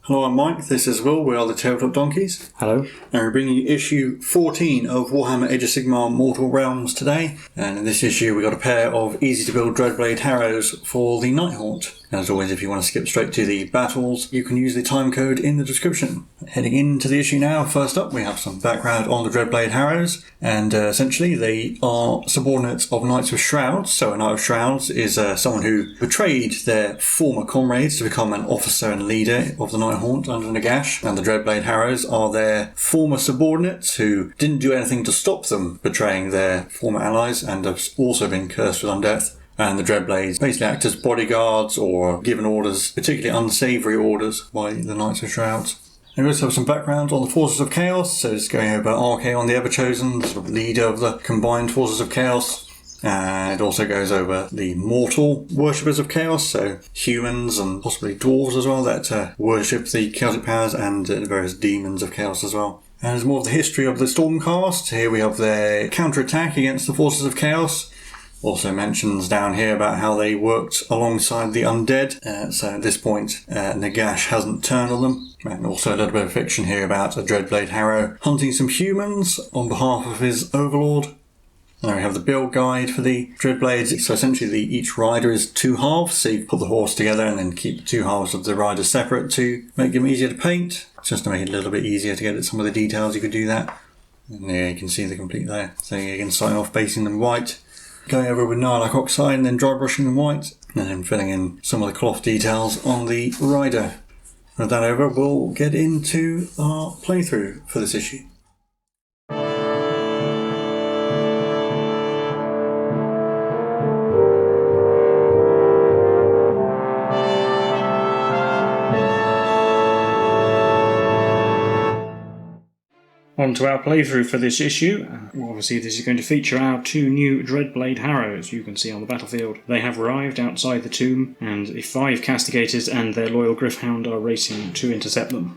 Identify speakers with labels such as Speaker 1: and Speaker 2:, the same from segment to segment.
Speaker 1: Hello, I'm Mike. This is Will. We are the Tabletop Donkeys.
Speaker 2: Hello.
Speaker 1: And we're bringing you issue 14 of Warhammer Age of Sigmar Mortal Realms today. And in this issue, we got a pair of easy-to-build Dreadblade Harrows for the Nighthaunt. As always, if you want to skip straight to the battles, you can use the time code in the description. Heading into the issue now, first up, we have some background on the Dreadblade Harrows. And essentially, they are subordinates of Knights of Shrouds. So a Knight of Shrouds is someone who betrayed their former comrades to become an officer and leader of the Nighthaunt under Nagash. And the Dreadblade Harrows are their former subordinates who didn't do anything to stop them betraying their former allies and have also been cursed with undeath. And the Dreadblades basically act as bodyguards or given orders, particularly unsavoury orders, by the Knights of Shrouds. And we also have some background on the Forces of Chaos, so it's going over Archaon the Everchosen, the sort of leader of the combined Forces of Chaos. And it also goes over the mortal worshippers of Chaos, so humans and possibly dwarves as well, that worship the chaotic powers, and various demons of Chaos as well. And there's more of the history of the Stormcast. Here we have their counterattack against the Forces of Chaos. Also mentions down here about how they worked alongside the undead. So at this point, Nagash hasn't turned on them. And also a little bit of fiction here about a Dreadblade Harrow hunting some humans on behalf of his overlord. Now we have the build guide for the Dreadblades. So essentially each rider is two halves, so you put the horse together and then keep the two halves of the rider separate to make them easier to paint. Just to make it a little bit easier to get at some of the details, you could do that. And there you can see the complete there. So you can start off basing them white, going over with Nylak Oxide and then dry brushing them white, and then filling in some of the cloth details on the rider. With that over, we'll get into our playthrough for this issue.
Speaker 2: On to our playthrough for this issue. Obviously this is going to feature our two new Dreadblade Harrows you can see on the battlefield. They have arrived outside the tomb, and the 5 castigators and their loyal Gryph-hound are racing to intercept them.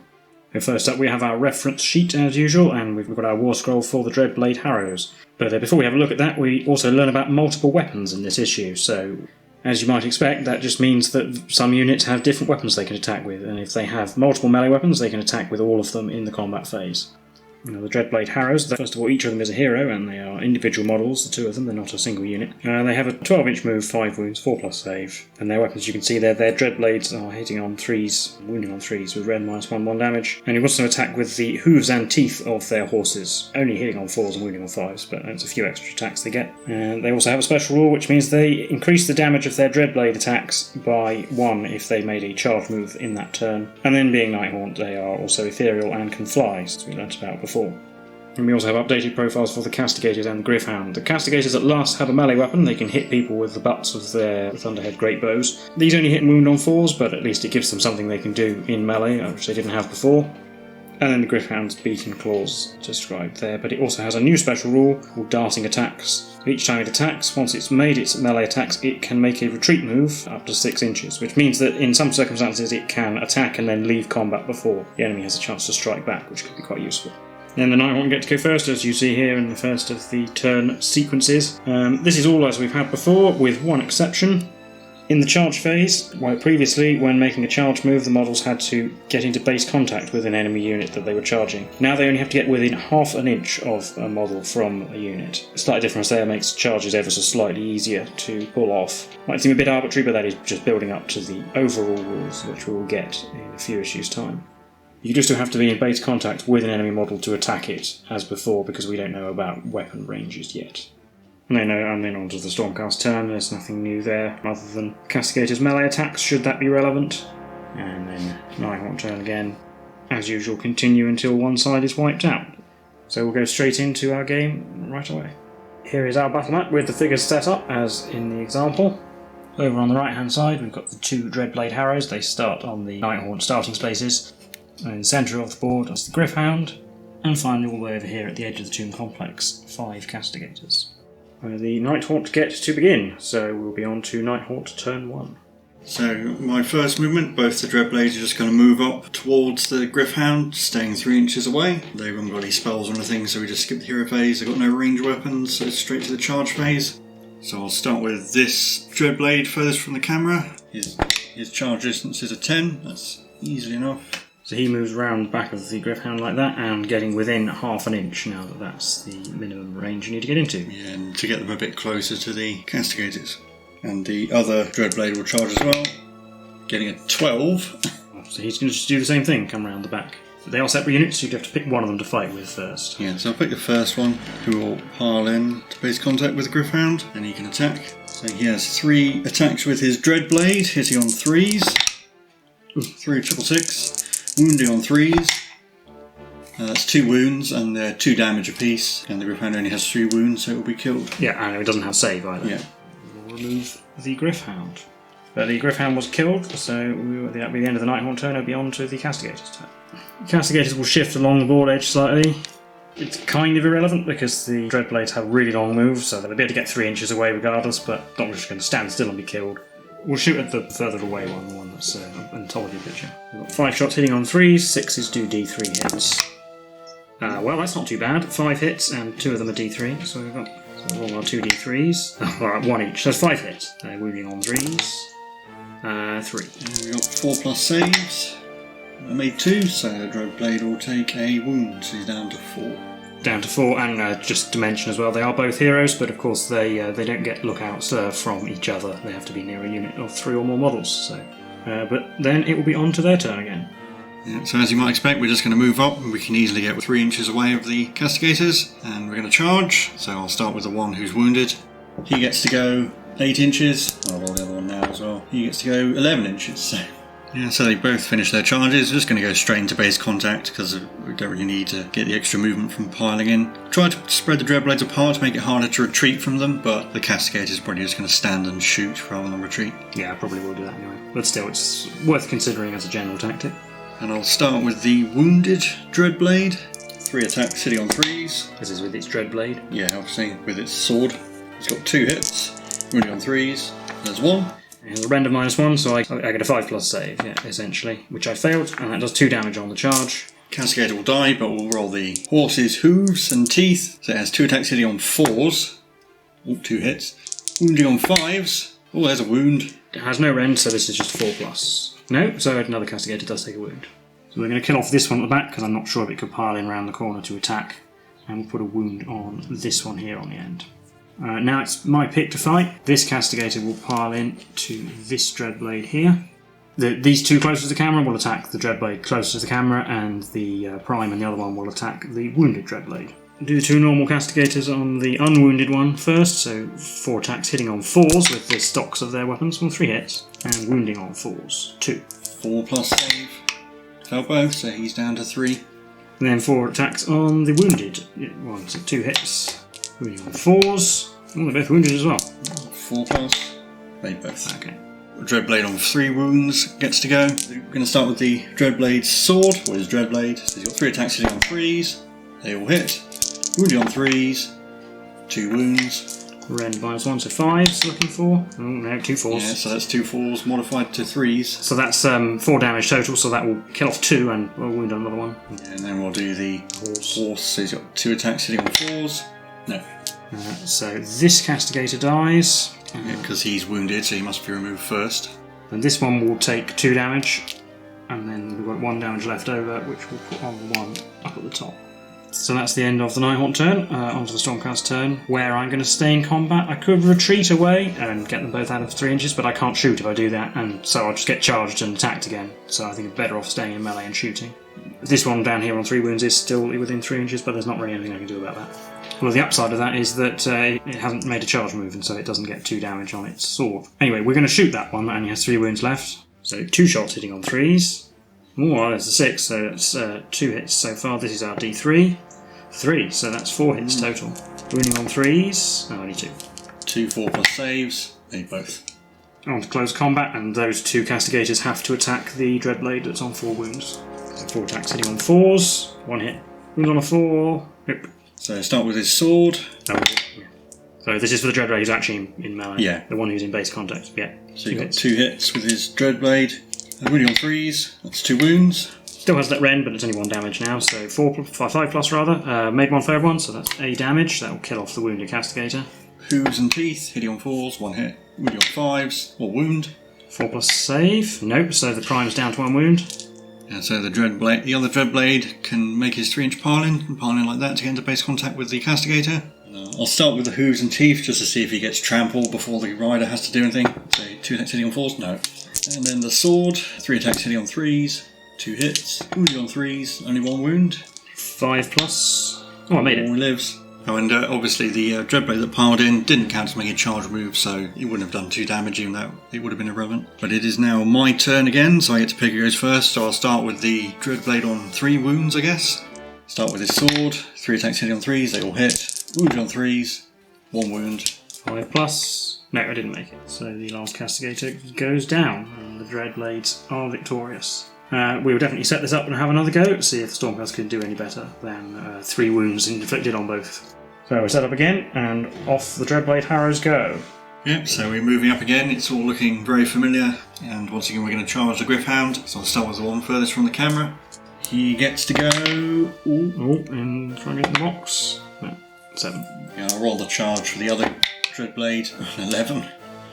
Speaker 2: So first up we have our reference sheet as usual, and we've got our war scroll for the Dreadblade Harrows. But before we have a look at that, we also learn about multiple weapons in this issue, so as you might expect, that just means that some units have different weapons they can attack with, and if they have multiple melee weapons they can attack with all of them in the combat phase. Now, the Dreadblade Harrows, first of all, each of them is a hero, and they are individual models, the two of them, they're not a single unit. They have a 12-inch move, 5 wounds, 4+ save, and their weapons, you can see there, their Dreadblades are hitting on 3s, wounding on 3s with red -1/1 damage, and you also attack with the hooves and teeth of their horses, only hitting on 4s and wounding on 5s, but that's a few extra attacks they get. And they also have a special rule, which means they increase the damage of their Dreadblade attacks by 1 if they made a charge move in that turn, and then being Nighthaunt, they are also ethereal and can fly, as we learnt about before. And we also have updated profiles for the Castigators and the Gryph-hound. The Castigators at last have a melee weapon. They can hit people with the butts of their Thunderhead great bows. These only hit and wound on 4s, but at least it gives them something they can do in melee, which they didn't have before. And then the Gryph-hound's beaten claws described there, but it also has a new special rule called darting attacks. Each time it attacks, once it's made its melee attacks, it can make a retreat move up to 6 inches, which means that in some circumstances it can attack and then leave combat before the enemy has a chance to strike back, which could be quite useful. Then the Nighthaunt get to go first, as you see here in the first of the turn sequences. This is all as we've had before, with one exception. In the charge phase, where previously, when making a charge move, the models had to get into base contact with an enemy unit that they were charging. Now they only have to get within half an inch of a model from a unit. A slight difference there makes charges ever so slightly easier to pull off. Might seem a bit arbitrary, but that is just building up to the overall rules, which we will get in a few issues' time. You do still have to be in base contact with an enemy model to attack it, as before, because we don't know about weapon ranges yet. And then on to the Stormcast turn, there's nothing new there, other than Castigator's melee attacks, should that be relevant. And then Nighthaunt turn again. As usual, continue until one side is wiped out. So we'll go straight into our game right away. Here is our battle map with the figures set up, as in the example. Over on the right hand side, we've got the 2 Dreadblade Harrows. They start on the Nighthaunt starting spaces. And in the centre of the board is the Gryph-hound, and finally all the way over here at the edge of the tomb complex, 5 Castigators. The Nighthaunt get to begin, so we'll be on to Nighthaunt turn 1.
Speaker 1: So my first movement, both the Dreadblades are just going to move up towards the Gryph-hound, staying 3 inches away. They haven't got any spells or anything, so we just skip the hero phase. They've got no range weapons, so straight to the charge phase. So I'll start with this Dreadblade furthest from the camera. His charge distance is a 10, that's easy enough.
Speaker 2: So he moves around the back of the Gryph-hound like that and getting within half an inch now that that's the minimum range you need to get into.
Speaker 1: Yeah, and to get them a bit closer to the castigators. And the other Dreadblade will charge as well, getting a 12.
Speaker 2: So he's going to just do the same thing, come around the back. They are separate units, so you have to pick one of them to fight with first.
Speaker 1: Yeah, so I'll pick the first one, who will pile in to base contact with the Gryph-hound, and he can attack. So he has 3 attacks with his Dreadblade, hitting on 3s. 3 triple 6, wounding on 3s. That's 2 wounds, and they're 2 damage apiece. And the Gryph-hound only has 3 wounds, so it will be killed.
Speaker 2: Yeah, and it doesn't have save either.
Speaker 1: Yeah.
Speaker 2: We'll remove the Gryph-hound. But the Gryph-hound was killed, so that'll be the end of the Nighthaunt turn. It'll be on to the Castigator's turn. Castigators will shift along the board edge slightly. It's kind of irrelevant because the Dreadblades have really long moves, so they'll be able to get 3 inches away regardless, but not just going to stand still and be killed. We'll shoot at the further away one, the one that's in the top of your picture. We've got 5 shots hitting on 3s, 6s do D3 hits. Well, that's not too bad. 5 hits and 2 of them are D3, so we've got all our 2 D3s. Alright, 1 each, so it's 5 hits. Wounding on 3s. 3.
Speaker 1: And we've got 4 plus saves. I made 2, so the Dreadblade will take a wound, so he's down to 4.
Speaker 2: Down to 4, and just to mention as well, they are both heroes, but of course they don't get lookouts from each other. They have to be near a unit of 3 or more models. So, but then it will be on to their turn again.
Speaker 1: Yeah, so as you might expect, we're just going to move up, and we can easily get 3 inches away of the Castigators, and we're going to charge. So I'll start with the one who's wounded. He gets to go 8 inches. I'll roll the other one now as well. He gets to go 11 inches. So. Yeah, so they both finish their charges. We're just going to go straight into base contact because we don't really need to get the extra movement from piling in. Try to spread the Dreadblades apart to make it harder to retreat from them, but the Castigator is probably just going to stand and shoot rather than retreat.
Speaker 2: Yeah, I probably will do that anyway. But still, it's worth considering as a general tactic.
Speaker 1: And I'll start with the wounded Dreadblade. 3 attacks hitting on 3s.
Speaker 2: This is with its Dreadblade.
Speaker 1: Yeah, obviously with its sword. It's got 2 hits, wounding on 3s. There's 1.
Speaker 2: It has a rend of -1, so I get a 5 plus save, yeah, essentially, which I failed, and that does 2 damage on the charge.
Speaker 1: Castigator will die, but we'll roll the horse's hooves and teeth. So it has 2 attacks hitting on 4s. Oh, 2 hits. Wounding on 5s. Oh, there's a wound.
Speaker 2: It has no rend, so this is just 4 plus. No, so another Castigator does take a wound. So we're going to kill off this one at the back, because I'm not sure if it could pile in around the corner to attack. And we'll put a wound on this one here on the end. Now it's my pick to fight. This Castigator will pile in to this Dreadblade here. These 2 closest to the camera will attack the Dreadblade closest to the camera, and the Prime and the other one will attack the wounded Dreadblade. Do the 2 normal Castigators on the unwounded one first, so 4 attacks hitting on 4s with the stocks of their weapons, well 3 hits, and wounding on 4s, 2.
Speaker 1: 4 plus save. Failed both, so he's down to 3.
Speaker 2: And then 4 attacks on the wounded one, so 2 hits. Wounding on 4s. Oh, they're both wounded as well.
Speaker 1: 4 plus. Made both.
Speaker 2: Okay.
Speaker 1: Dreadblade on 3 wounds gets to go. We're going to start with the Dreadblade's sword, or his Dreadblade. So he's got 3 attacks hitting on 3s. They all hit. Wounding on 3s. 2 wounds.
Speaker 2: Rend -1, so 5s looking for. Oh no, 2 4s.
Speaker 1: Yeah, so that's 2 4s modified to 3s.
Speaker 2: So that's 4 damage total, so that will kill off 2 and we'll wound another one.
Speaker 1: Yeah, and then we'll do the horse. So he's got 2 attacks hitting on 4s. No.
Speaker 2: So this Castigator dies.
Speaker 1: Because he's wounded, so he must be removed first.
Speaker 2: And this one will take 2 damage. And then we've got 1 damage left over, which we'll put on the one up at the top. So that's the end of the Nighthaunt turn. Onto the Stormcast turn, where I'm going to stay in combat. I could retreat away and get them both out of 3 inches, but I can't shoot if I do that, and so I'll just get charged and attacked again. So I think I'm better off staying in melee and shooting. This one down here on 3 wounds is still within 3 inches, but there's not really anything I can do about that. Well, the upside of that is that it hasn't made a charge move, and so it doesn't get 2 damage on its sword. Anyway, we're going to shoot that one that only has 3 wounds left. So 2 shots hitting on 3s. Oh, there's a 6, so that's 2 hits so far. This is our D3. 3, so that's 4 hits total. Wounding on 3s. Oh, only 2.
Speaker 1: 2 4 plus saves. They both.
Speaker 2: On to close combat, and those 2 Castigators have to attack the Dreadblade that's on 4 wounds. So 4 attacks hitting on 4s. 1 hit. Wound on a 4. Nope.
Speaker 1: So start with his sword.
Speaker 2: Oh, yeah. So this is for the Dreadblade who's actually in melee.
Speaker 1: Yeah.
Speaker 2: The one who's in base contact. Yeah.
Speaker 1: So you've got 2 hits with his Dreadblade. And wounding on 3s. That's 2 wounds.
Speaker 2: Still has that rend, but it's only 1 damage now, so 5 plus rather. Made 1 failed one, so that's A damage. That will kill off the wounded Castigator.
Speaker 1: Hooves and teeth, hitting on 4s, 1 hit. Wounding on 5s, or wound.
Speaker 2: 4 plus save. Nope, so the Prime's down to 1 wound.
Speaker 1: And so the other Dreadblade can make his 3-inch pile in like that to get into base contact with the Castigator. I'll start with the hooves and teeth just to see if he gets trampled before the rider has to do anything. So 2 attacks hitting on 4s, no. And then the sword, 3 attacks hitting on 3s, 2 hits, wounded on 3s, only 1 wound.
Speaker 2: 5+. Oh, I made it.
Speaker 1: He lives. Oh, and obviously the Dreadblade that piled in didn't count as making a charge move, so it wouldn't have done 2 damage, even though it would have been irrelevant. But it is now my turn again, so I get to pick who goes first. So I'll start with the Dreadblade on 3 wounds, I guess. Start with his sword, 3 attacks hitting on 3s, they all hit. Wounded on 3s, 1 wound.
Speaker 2: 5+. No, I didn't make it. So the last Castigator goes down, and the Dreadblades are victorious. We will definitely set this up and have another go, see if the Stormcast can do any better than 3 wounds inflicted on both. So we set up again, and off the Dreadblade Harrows go.
Speaker 1: Yep, so we're moving up again, it's all looking very familiar, and once again we're going to charge the Gryph-hound, so I'll start with the one furthest from the camera. He gets to go...
Speaker 2: and try and get in the box. No, 7.
Speaker 1: Yeah, I'll roll the charge for the other Dreadblade, 11.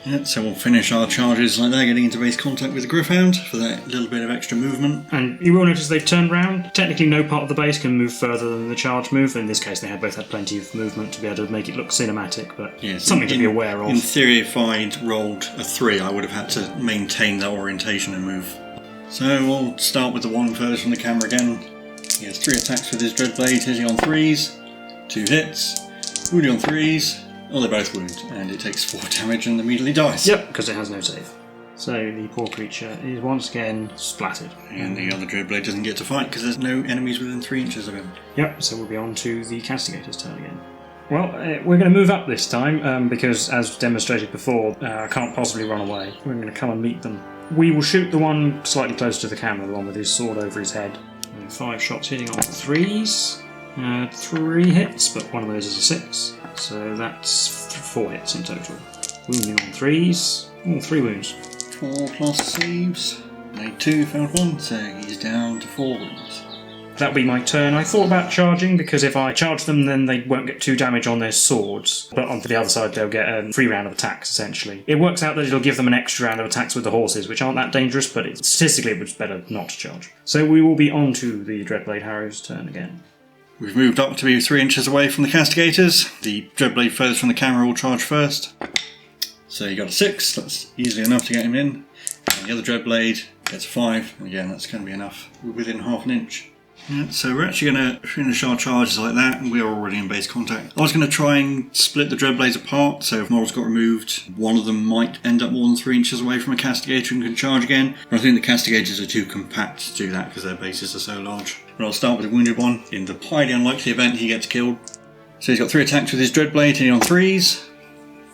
Speaker 1: Yeah, so we'll finish our charges like that, getting into base contact with the Gryph-hound for that little bit of extra movement.
Speaker 2: And you will notice they've turned round. Technically no part of the base can move further than the charge move. In this case they both had plenty of movement to be able to make it look cinematic, but
Speaker 1: yes,
Speaker 2: something to be aware of.
Speaker 1: In theory, if I'd rolled a 3, I would have had to maintain that orientation and move. So we'll start with the one furthest from the camera again. He has 3 attacks with his Dreadblade, hitting on 3s, 2 hits, wounding on 3s. Oh, they both wound, and it takes 4 damage and immediately dies.
Speaker 2: Yep, because it has no save. So the poor creature is once again splattered.
Speaker 1: And the other Dreadblade doesn't get to fight because there's no enemies within 3 inches of him.
Speaker 2: Yep, so we'll be on to the Castigator's turn again. Well, we're going to move up this time, because as demonstrated before, I can't possibly run away. We're going to come and meet them. We will shoot the one slightly closer to the camera, the one with his sword over his head. And 5 shots hitting on 3s. 3 hits, but one of those is a 6. So that's 4 hits in total. Wounding on 3s. All 3 wounds.
Speaker 1: 4+ saves. Made 2, failed 1, so he's down to 4 wounds.
Speaker 2: That'll be my turn. I thought about charging, because if I charge them then they won't get 2 damage on their swords, but onto the other side they'll get a free round of attacks, essentially. It works out that it'll give them an extra round of attacks with the horses, which aren't that dangerous, but statistically it was better not to charge. So we will be on to the Dreadblade Harrows' turn again.
Speaker 1: We've moved up to be 3 inches away from the Castigators. The Dreadblade furthest from the camera will charge first. So you got a 6, that's easily enough to get him in. And the other Dreadblade gets a 5, again that's going to be enough. We're within half an inch. Yeah, so we're actually going to finish our charges like that, and we're already in base contact. I was going to try and split the Dreadblades apart, so if models got removed, one of them might end up more than 3 inches away from a Castigator and can charge again. But I think the Castigators are too compact to do that because their bases are so large. But I'll start with the wounded one. In the highly unlikely event he gets killed. So he's got 3 attacks with his Dreadblade, hitting on 3s,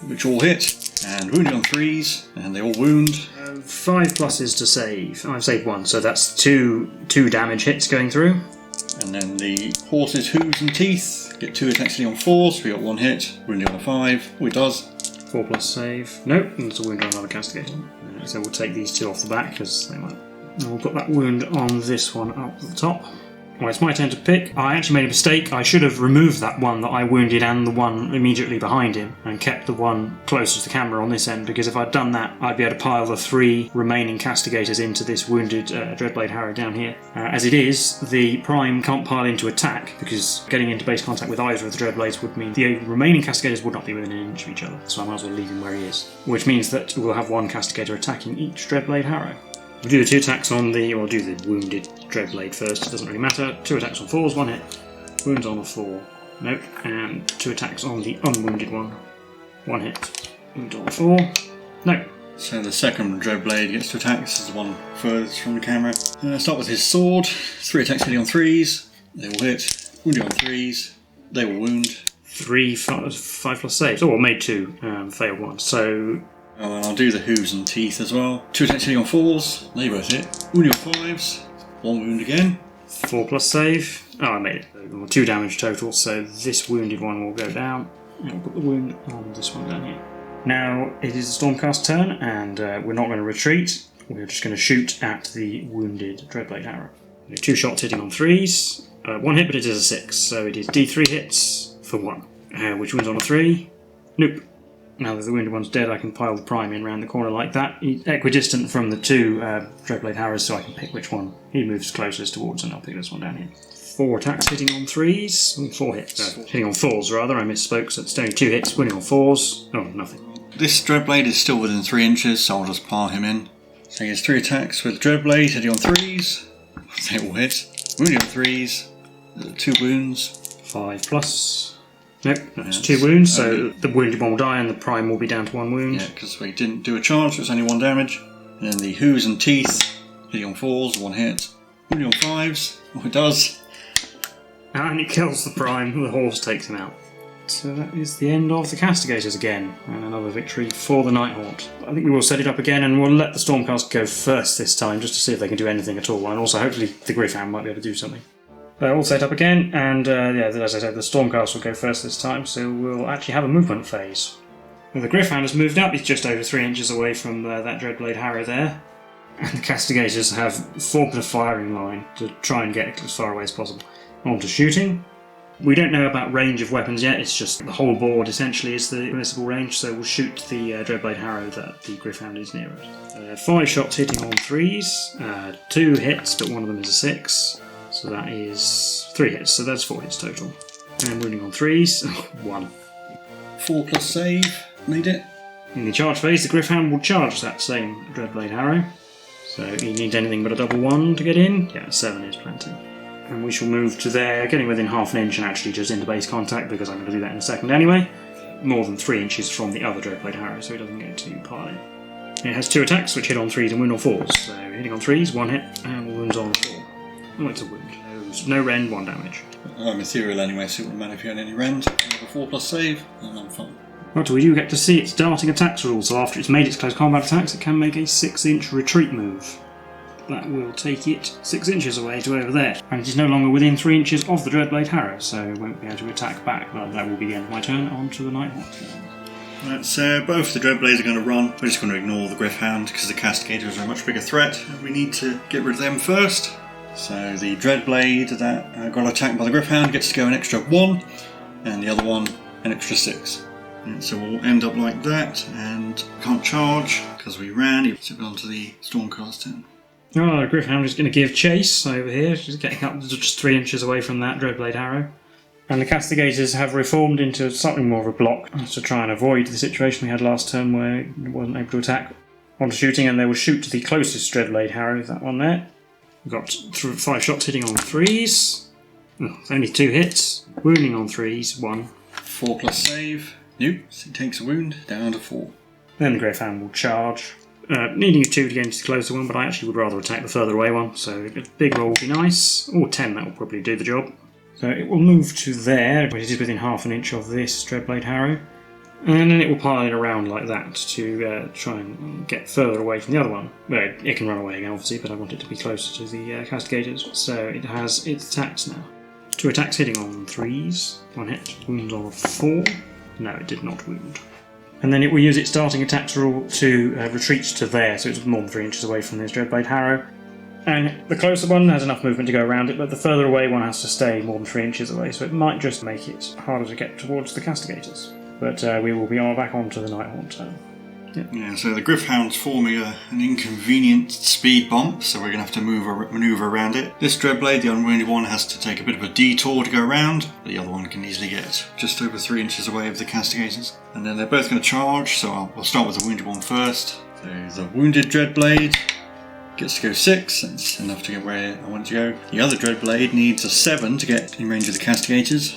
Speaker 1: which all hit, and wounded on 3s, and they all wound.
Speaker 2: 5 pluses to save. I've saved 1, so that's 2 damage hits going through.
Speaker 1: And then the horse's hooves and teeth get 2 attacks hitting on 4, so we got 1 hit, wounded on a 5. Oh, it does.
Speaker 2: 4+ save. Nope, it's a wound on another Castigator. So we'll take these 2 off the back, because they might. And we'll put that wound on this one up at the top. Well, it's my turn to pick. I actually made a mistake. I should have removed that one that I wounded and the one immediately behind him and kept the one closest to the camera on this end, because if I'd done that, I'd be able to pile the 3 remaining Castigators into this wounded Dreadblade Harrow down here. As it is, the Prime can't pile into attack, because getting into base contact with either of the Dreadblades would mean the remaining Castigators would not be within an inch of each other, so I might as well leave him where he is. Which means that we'll have 1 Castigator attacking each Dreadblade Harrow. We'll do the 2 attacks on we'll do the wounded Dreadblade first, it doesn't really matter. 2 attacks on 4s, 1 hit. Wounds on a 4. Nope. And 2 attacks on the unwounded one. 1 hit. Wound on a 4. No.
Speaker 1: So the second Dreadblade gets to attack. This is the one furthest from the camera. Start with his sword. 3 attacks hitting on 3s. They will hit. Wounding on 3s. They will wound.
Speaker 2: 5+ saves. Oh, I made 2. Failed 1. So...
Speaker 1: Oh, and I'll do the hooves and teeth as well. 2 attacks hitting on 4s. They both hit. Wounding on 5s. 1 wound again.
Speaker 2: 4+ save. Oh, I made it. 2 damage total, so this wounded one will go down. And I'll put the wound on this one down here. Now, it is the Stormcast turn, and we're not going to retreat. We're just going to shoot at the wounded Dreadblade Harrow. 2 shots hitting on 3s. 1 hit, but it is a 6, so it is D3 hits for 1. Which wounds on a 3. Nope. Now that the wounded one's dead, I can pile the prime in round the corner like that. He's equidistant from the two Dreadblade Harrows, so I can pick which one he moves closest towards, and I'll pick this one down here. 4 attacks hitting on 3s. 4 hits. Hitting on 4s, rather. I misspoke, so it's only 2 hits. Wounding on 4s. Oh, nothing.
Speaker 1: This Dreadblade is still within 3 inches, so I'll just pile him in. So he has 3 attacks with Dreadblade, hitting on 3s. They all hit. Wounding on 3s. 2 wounds.
Speaker 2: 5 plus. Nope, that's 2 wounds, so the wounded one will die and the prime will be down to 1 wound.
Speaker 1: Yeah, because we didn't do a charge, so it's only 1 damage. And then the hooves and teeth, hitting on 4s, 1 hit. Wounding on 5s. Oh, it does.
Speaker 2: And it kills the prime, the horse takes him out. So that is the end of the Castigators again, and another victory for the Nighthaunt. I think we will set it up again, and we'll let the Stormcast go first this time, just to see if they can do anything at all, and also hopefully the Gryph-hound might be able to do something. They're all set up again, and as I said, the Stormcast will go first this time, so we'll actually have a movement phase. Well, the Gryph-hound has moved up, he's just over 3 inches away from that Dreadblade Harrow there, and the Castigators have formed a firing line to try and get as far away as possible. On to shooting. We don't know about range of weapons yet, it's just the whole board essentially is the permissible range, so we'll shoot the Dreadblade Harrow that the Gryph-hound is near it. 5 shots hitting on 3s, 2 hits, but one of them is a 6, so that is 3 hits, so that's 4 hits total. And wounding on 3s, 1.
Speaker 1: 4 plus save, made it.
Speaker 2: In the charge phase, the Gryph-hound will charge that same Dreadblade Harrow, so he needs anything but a double 1 to get in. Yeah, 7 is plenty. And we shall move to there, getting within half an inch and actually just into base contact, because I'm going to do that in a second anyway. More than 3 inches from the other Dreadblade Harrow, so it doesn't get too high. It has 2 attacks, which hit on 3s and wound on 4s. So hitting on 3s, 1 hit, and wounds on 4. Oh, it's a wound. No rend, 1 damage.
Speaker 1: I'm ethereal anyway, so it wouldn't matter if you had any rend. Another 4 plus save, and I'm fine.
Speaker 2: But we do get to see its darting attacks rule, so after it's made its close combat attacks, it can make a 6-inch retreat move. That will take it 6 inches away to over there. And it is no longer within 3 inches of the Dreadblade Harrow, so it won't be able to attack back. But that will be the end of my turn, on to the Nighthaunt.
Speaker 1: Right, so both the Dreadblades are going to run. We're just going to ignore the Gryph-hound because the Castigators are a much bigger threat. We need to get rid of them first. So the Dreadblade that got attacked by the Gryph-hound gets to go an extra 1, and the other one an extra 6. And so we'll end up like that, and can't charge because we ran. So we're on to the Stormcast turn.
Speaker 2: Oh, the Gryph-hound is going to give chase over here. She's getting up to just 3 inches away from that Dreadblade Harrow. And the Castigators have reformed into something more of a block to try and avoid the situation we had last turn where it wasn't able to attack onto shooting, and they will shoot to the closest Dreadblade Harrow, that one there. We've got 5 shots hitting on 3s. Oh, only 2 hits. Wounding on 3s, 1.
Speaker 1: 4 plus save. Nope, so it takes a wound, down to 4.
Speaker 2: Then the Gryph-hound will charge. Needing a 2 to get into the closer one, but I actually would rather attack the further away one, so a big roll would be nice. Or 10, that will probably do the job. So it will move to there, but it is within half an inch of this Dreadblade Harrow. And then it will pile it around like that to try and get further away from the other one. Well, it can run away again, obviously, but I want it to be closer to the Castigators. So it has its attacks now. 2 attacks hitting on 3s, 1 hit, wounds on 4. No, it did not wound. And then it will use its starting attacks rule to retreat to there, so it's more than 3 inches away from this Dreadblade Harrow. And the closer one has enough movement to go around it, but the further away one has to stay more than 3 inches away, so it might just make it harder to get towards the Castigators. But we will be back onto the Nighthaunt turn. Yep.
Speaker 1: Yeah, so the Gryph-hound's forming an inconvenient speed bump, so we're going to have to manoeuvre around it. This Dreadblade, the unwounded one, has to take a bit of a detour to go around, but the other one can easily get just over 3 inches away of the Castigators. And then they're both going to charge, so we'll start with the wounded one first. So the wounded Dreadblade gets to go 6, that's enough to get where I want to go. The other Dreadblade needs a 7 to get in range of the Castigators.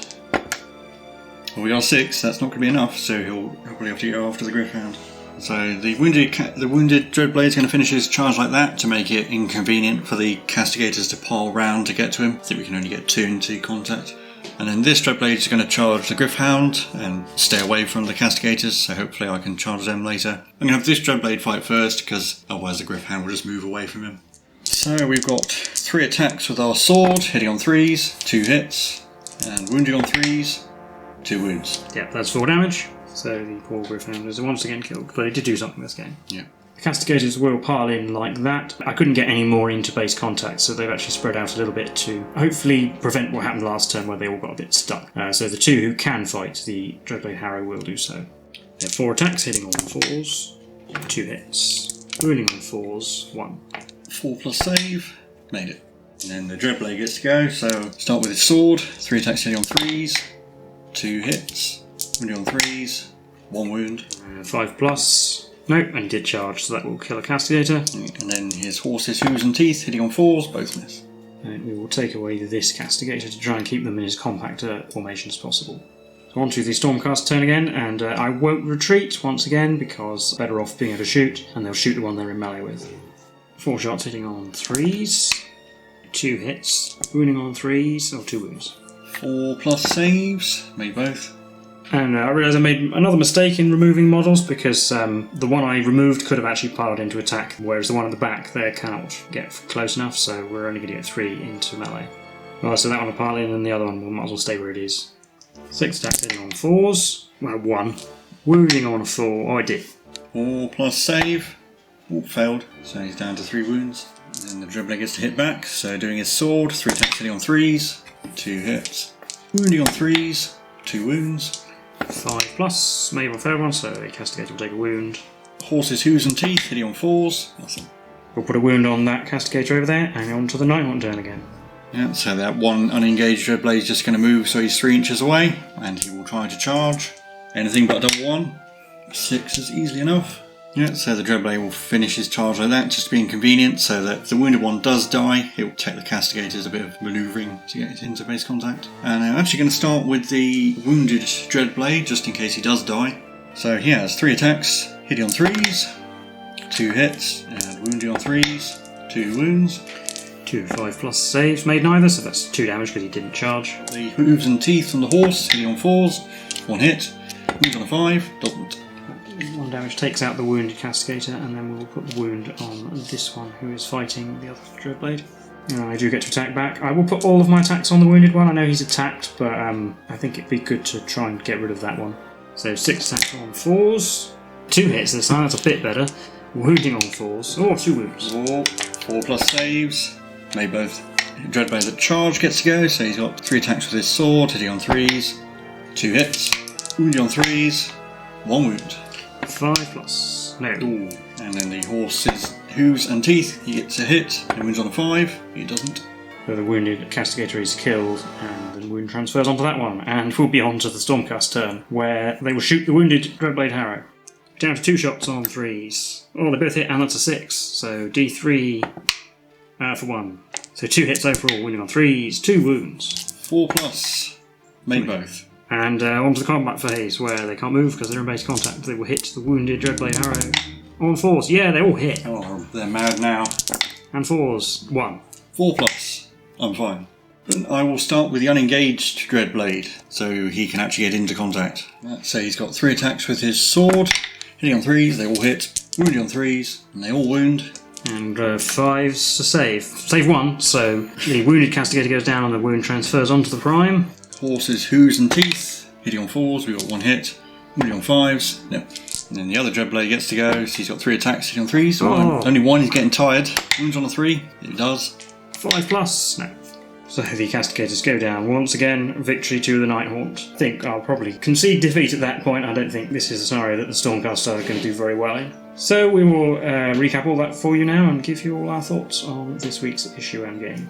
Speaker 1: Well, we got 6, that's not going to be enough, so he'll probably have to go after the Gryph-hound. So the wounded Dreadblade is going to finish his charge like that to make it inconvenient for the Castigators to pile round to get to him. I think we can only get 2 into contact. And then this Dreadblade is going to charge the Gryph-hound and stay away from the Castigators, so hopefully I can charge them later. I'm going to have this Dreadblade fight first, because otherwise the Gryph-hound will just move away from him. So we've got 3 attacks with our sword, hitting on 3s, 2 hits, and wounding on 3s, 2 wounds.
Speaker 2: Yep, that's 4 damage. So the poor Gryph-hound is once again killed, but it did do something this game.
Speaker 1: Yeah.
Speaker 2: The Castigators will pile in like that. I couldn't get any more into base contact, so they've actually spread out a little bit to hopefully prevent what happened last turn where they all got a bit stuck. So the 2 who can fight the Dreadblade Harrow will do so. They have 4 attacks, hitting on 4s, 2 hits, wounding on 4s, 1.
Speaker 1: 4+ save, made it. And then the Dreadblade gets to go, so start with his sword, 3 attacks hitting on 3s, 2 hits, wounding on 3s, 1 wound.
Speaker 2: 5+. Nope, and he did charge, so that will kill a castigator.
Speaker 1: And then his horse's hooves and teeth hitting on 4s, both miss.
Speaker 2: And we will take away this castigator to try and keep them in as compact a formation as possible. So on to the Stormcast turn again, and I won't retreat once again because better off being able to shoot, and they'll shoot the one they're in melee with. 4 shots hitting on 3s, 2 hits, wounding on 3s, or 2 wounds.
Speaker 1: 4+ saves, made both.
Speaker 2: And I realised I made another mistake in removing models because the one I removed could have actually piled into attack, whereas the one at the back there cannot get close enough, so we're only going to get 3 into melee. Well, so that one will pile in, and the other one will might as well stay where it is. 6 attacks hitting on 4s, well, 1. Wounding on a 4, oh I did.
Speaker 1: 4+ save, oh, failed, so he's down to 3 wounds. And then the Dreadblade gets to hit back, so doing his sword, 3 attacks hitting on 3s, 2 hits, wounding on 3s, 2 wounds.
Speaker 2: 5+, maybe a fair one, so the castigator will take a wound.
Speaker 1: Horse's hooves and teeth hitting on 4s, nothing.
Speaker 2: We'll put a wound on that castigator over there, and on to the Nighthaunt turn again.
Speaker 1: Yeah, so that one unengaged Dreadblade is just going to move, so he's 3 inches away, and he will try to charge. Anything but a double 1. 6 is easily enough. Yeah, so the Dreadblade will finish his charge like that, just being convenient, so that if the wounded one does die, it will take the castigators a bit of manoeuvring to get into base contact. And I'm actually going to start with the wounded Dreadblade, just in case he does die. So he has 3 attacks, hitting on 3s, 2 hits, and wounding on 3s, 2 wounds.
Speaker 2: 2 5+ saves made neither, so that's 2 damage because he didn't charge.
Speaker 1: The hooves and teeth on the horse, hitting on 4s, 1 hit, wounds on a 5, doesn't.
Speaker 2: 1 damage takes out the wounded castigator, and then we'll put the wound on this one who is fighting the other Dreadblade. I do get to attack back. I will put all of my attacks on the wounded one. I know he's attacked, but I think it'd be good to try and get rid of that one. So 6 attacks on 4s, 2 hits this time, that's a bit better. Wounding on 4s, oh, 2 wounds.
Speaker 1: 4+ saves, made both. Dreadblade at charge gets to go, so he's got 3 attacks with his sword, hitting on 3s, 2 hits, wounding on 3s, 1 wound.
Speaker 2: 5+, no.
Speaker 1: Ooh. And then the horse's hooves and teeth, he gets a hit, and wins on a 5, he doesn't.
Speaker 2: So the wounded castigator is killed, and the wound transfers onto that one, and we'll be on to the Stormcast turn, where they will shoot the wounded Dreadblade Harrow. Down to 2 shots on 3s. Oh, they both hit, and that's a 6, so D3 for 1. So 2 hits overall, wounding on 3s, 2 wounds.
Speaker 1: 4+, made both.
Speaker 2: And onto the combat phase, where they can't move because they're in base contact. They will hit the wounded Dreadblade Harrow. On 4s, yeah, they all hit.
Speaker 1: Oh, they're mad now.
Speaker 2: And 4s, 1.
Speaker 1: 4+, I'm fine. And I will start with the unengaged Dreadblade, so he can actually get into contact. So he's got 3 attacks with his sword, hitting on 3s, they all hit, wounding on 3s, and they all wound.
Speaker 2: And 5s to save. Save 1, so the wounded castigator goes down and the wound transfers onto the prime.
Speaker 1: Horse's hooves and teeth, hitting on 4s, we got 1 hit, wounding on 5s, no. And then the other Dreadblade gets to go, so he's got 3 attacks, hitting on 3s, only 1, he's getting tired. Wounds on a 3, it does.
Speaker 2: 5+, no. So the castigators go down once again, victory to the Nighthaunt. I think I'll probably concede defeat at that point. I don't think this is a scenario that the Stormcast are going to do very well in. So we will recap all that for you now and give you all our thoughts on this week's issue and game.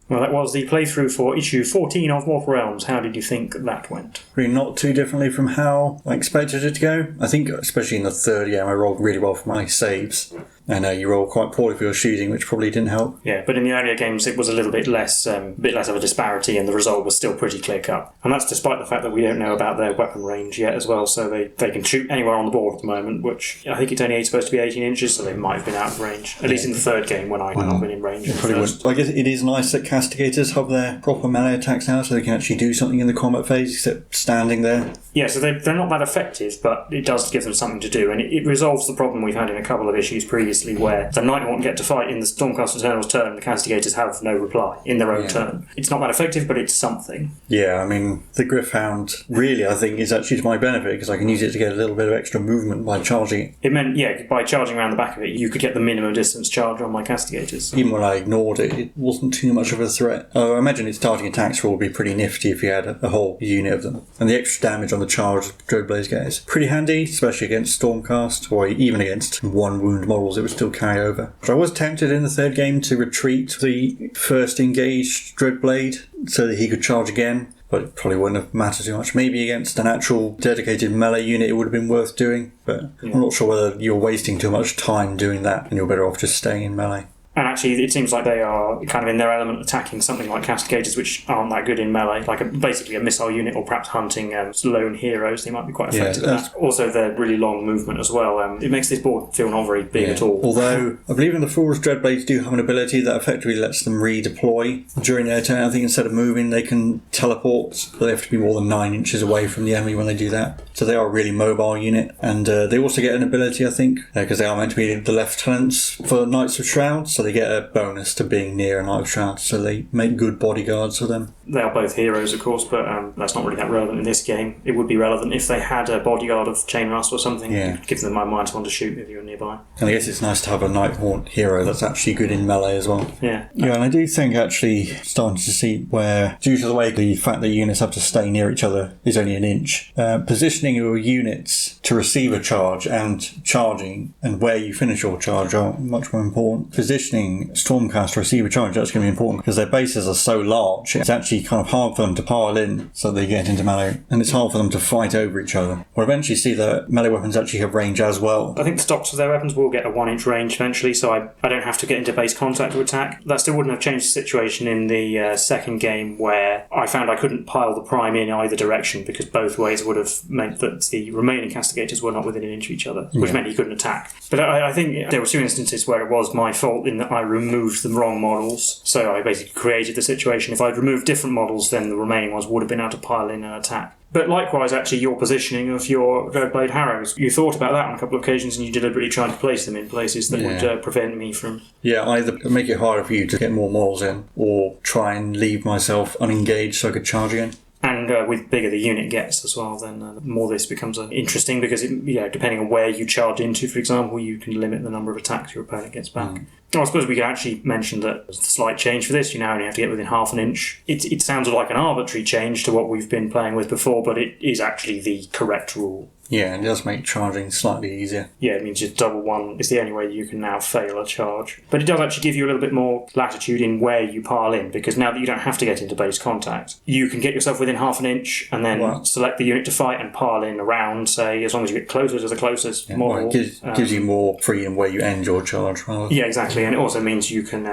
Speaker 2: Well, that was the playthrough for issue 14 of Mortal Realms. How did you think that went?
Speaker 1: Really not too differently from how I expected it to go. I think, especially in the third game, I rolled really well for my saves. And you rolled quite poorly for your shooting, which probably didn't help.
Speaker 2: Yeah, but in the earlier games it was a little bit less of a disparity, and the result was still pretty clear-cut. And that's despite the fact that we don't know about their weapon range yet as well, so they can shoot anywhere on the board at the moment, which I think it's only supposed to be 18 inches, so they might have been out of range. At least in the third game when I had not been in range.
Speaker 1: I guess it is nice that castigators have their proper melee attacks now, so they can actually do something in the combat phase, except standing there.
Speaker 2: Yeah, so they're not that effective, but it does give them something to do, and it resolves the problem we've had in a couple of issues previously, previously, where the Nighthaunt get to fight in the Stormcast Eternals turn, the castigators have no reply in their own turn. It's not that effective, but it's something.
Speaker 1: Yeah, I mean, the Gryph-hound really, I think, is actually to my benefit, because I can use it to get a little bit of extra movement by charging it.
Speaker 2: It meant, by charging around the back of it, you could get the minimum distance charge on my castigators.
Speaker 1: Even when I ignored it, it wasn't too much of a threat. I imagine its targeting attacks will be pretty nifty if you had a whole unit of them. And the extra damage on the charge Dreadblades get is pretty handy, especially against Stormcast, or even against one wound models it would still carry over. But I was tempted in the third game to retreat the first engaged Dreadblade so that he could charge again, but it probably wouldn't have mattered too much. Maybe against an actual dedicated melee unit it would have been worth doing, but I'm not sure whether you're wasting too much time doing that and you're better off just staying in melee.
Speaker 2: And actually, it seems like they are kind of in their element attacking something like castigators, which aren't that good in melee, like basically a missile unit, or perhaps hunting lone heroes. They might be quite effective at that. Also, their really long movement as well. It makes this board feel not very big at all.
Speaker 1: Although, I believe in the Fool's Dreadblades do have an ability that effectively lets them redeploy during their turn. I think instead of moving, they can teleport, but they have to be more than 9 inches away from the enemy when they do that. So they are a really mobile unit. And they also get an ability, I think, because they are meant to be the lieutenants for Knights of Shroud, so they get a bonus to being near a Knight of Shroud, so they make good bodyguards for them.
Speaker 2: They are both heroes, of course, but that's not really that relevant in this game. It would be relevant if they had a bodyguard of Chain Rust or something.
Speaker 1: Yeah.
Speaker 2: Give them a -1 to shoot if you're nearby.
Speaker 1: And I guess it's nice to have a Nighthaunt hero that's actually good in melee as well.
Speaker 2: Yeah.
Speaker 1: Yeah, and I do think actually starting to see where, due to the fact that units have to stay near each other is only an inch, positioning your units to receive a charge and charging and where you finish your charge are much more important. Positioning Stormcast to receive a charge, that's going to be important because their bases are so large, it's actually kind of hard for them to pile in so they get into melee, and it's hard for them to fight over each other. We'll eventually see that melee weapons actually have range as well.
Speaker 2: I think the stocks of their weapons will get a 1-inch range eventually, so I don't have to get into base contact to attack. That still wouldn't have changed the situation in the second game, where I found I couldn't pile the prime in either direction because both ways would have meant that the remaining castigators were not within an inch of each other, which meant he couldn't attack. But I think there were 2 instances where it was my fault in that I removed the wrong models, so I basically created the situation. If I'd removed different models, then the remaining ones would have been able to pile in and attack. But likewise, actually, your positioning of your Dreadblade Harrows, you thought about that on a couple of occasions and you deliberately tried to place them in places that would prevent me from...
Speaker 1: Yeah, either make it harder for you to get more models in, or try and leave myself unengaged so I could charge again.
Speaker 2: And with bigger the unit gets as well, then the more this becomes interesting, because depending on where you charge into, for example, you can limit the number of attacks your opponent gets back. I suppose we could actually mention that there's a slight change for this. You now only have to get within half an inch. It sounds like an arbitrary change to what we've been playing with before, but it is actually the correct rule.
Speaker 1: Yeah, and it does make charging slightly easier.
Speaker 2: Yeah, it means just double one is the only way you can now fail a charge. But it does actually give you a little bit more latitude in where you pile in, because now that you don't have to get into base contact, you can get yourself within half an inch and then select the unit to fight and pile in around, say, as long as you get closer to the closest model.
Speaker 1: Well, it gives you more freedom where you end your charge. Rather.
Speaker 2: Yeah, exactly, and it also means you can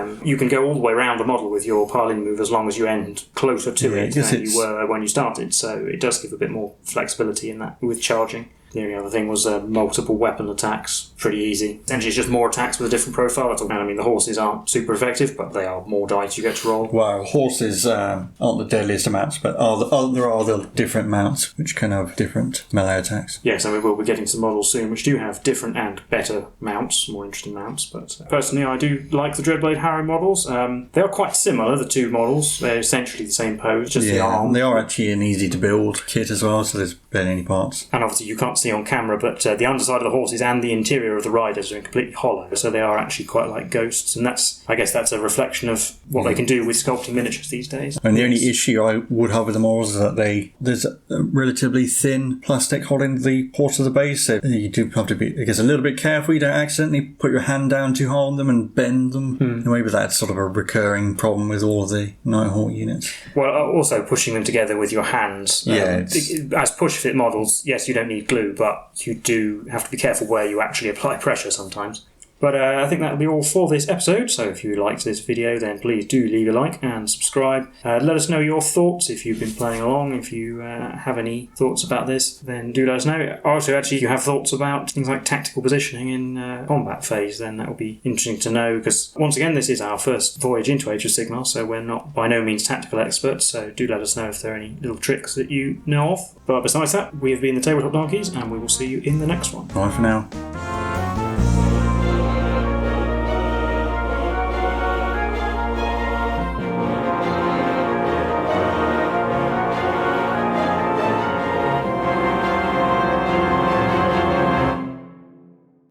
Speaker 2: go all the way around the model with your pile-in move as long as you end closer to it than you were when you started, so it does give a bit more flexibility in that with charging. The only other thing was multiple weapon attacks. Pretty easy. Essentially, it's just more attacks with a different profile. I mean, the horses aren't super effective, but they are more dice you get to roll.
Speaker 1: Well, horses aren't the deadliest of mounts, but there are the different mounts which can have different melee attacks.
Speaker 2: Yes, and we will be getting some models soon which do have different and better mounts, more interesting mounts. But personally, I do like the Dreadblade Harrow models. They are quite similar, the two models. They're essentially the same pose, just the arm.
Speaker 1: They are actually an easy-to-build kit as well, so there's barely any parts.
Speaker 2: And obviously, you can't see on camera, but the underside of the horses and the interior of the riders are completely hollow, so they are actually quite like ghosts, and I guess that's a reflection of what they can do with sculpting miniatures these days.
Speaker 1: And the only issue I would have with the models is that there's a relatively thin plastic holding the horse of the base, so you do have to be, I guess, a little bit careful you don't accidentally put your hand down too hard on them and bend them. Maybe that's sort of a recurring problem with all of the Nighthaunt units.
Speaker 2: Well, also pushing them together with your hands. As push-fit models, yes, you don't need glue, but you do have to be careful where you actually apply pressure sometimes. But I think that'll be all for this episode, so if you liked this video then please do leave a like and subscribe. Let us know your thoughts if you've been playing along. If you have any thoughts about this, then do let us know. Also, actually, if you have thoughts about things like tactical positioning in combat phase, then that will be interesting to know, because once again this is our first voyage into Age of Sigmar, so we're not by no means tactical experts, so do let us know if there are any little tricks that you know of. But besides that, we have been the Tabletop Donkeys, and we will see you in the next one.
Speaker 1: Bye for now.